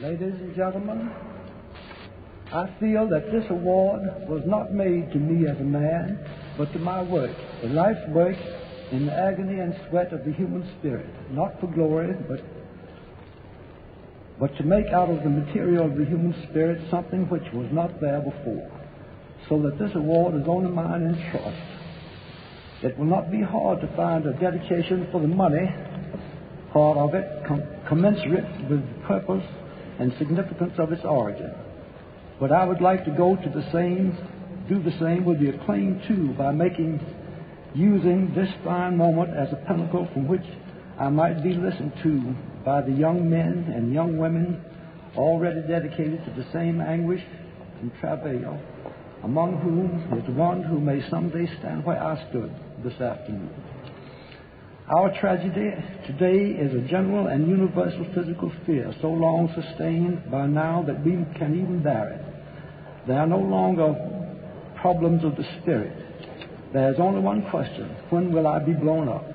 Ladies and gentlemen, I feel that this award was not made to me as a man, but to my work, the life's work in the agony and sweat of the human spirit, not for glory, but to make out of the material of the human spirit something which was not there before, so that this award is only mine in trust. It will not be hard to find a dedication for the money part of it commensurate with the purpose and significance of its origin. But I would like to do the same with the acclaim too, by using this fine moment as a pinnacle from which I might be listened to by the young men and young women already dedicated to the same anguish and travail, among whom is one who may someday stand where I stood this afternoon. Our tragedy today is a general and universal physical fear, so long sustained by now that we can even bear it. There are no longer problems of the spirit. There is only one question: when will I be blown up?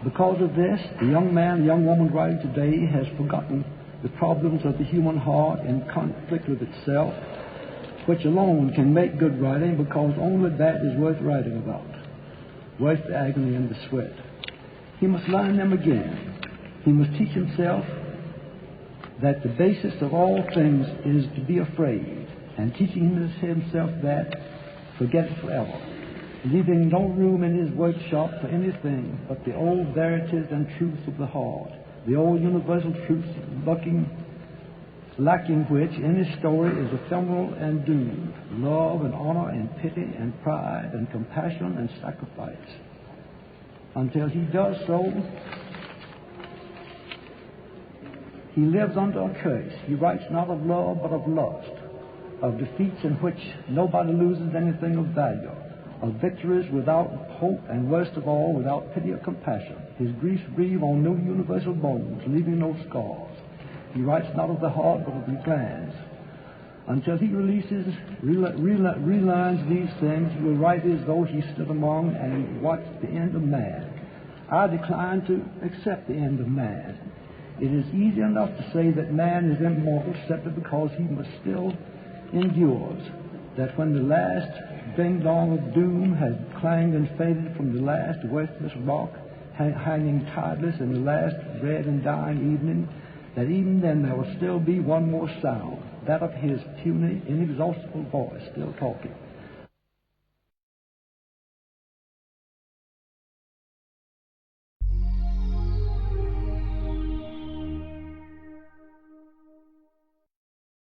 Because of this, the young man, the young woman writing today has forgotten the problems of the human heart in conflict with itself, which alone can make good writing, because only that is worth writing about, worth the agony and the sweat. He must learn them again. He must teach himself that the basis of all things is to be afraid, and teaching himself that, forget it forever, leaving no room in his workshop for anything but the old verities and truths of the heart, the old universal truths lacking which any story is ephemeral and doomed: love and honor and pity and pride and compassion and sacrifice. Until he does so, he lives under a curse. He writes not of love but of lust, of defeats in which nobody loses anything of value, of victories without hope, and worst of all, without pity or compassion. His griefs grieve on no universal bones, leaving no scars. He writes not of the heart, but of the glands. Until he relearns these things, he will write as though he stood among and watched the end of man. I decline to accept the end of man. It is easy enough to say that man is immortal simply because he must still endures, that when the last ding-dong of doom has clanged and faded from the last worthless rock hanging tideless in the last red and dying evening, that even then there will still be one more sound, that of his puny, inexhaustible voice still talking.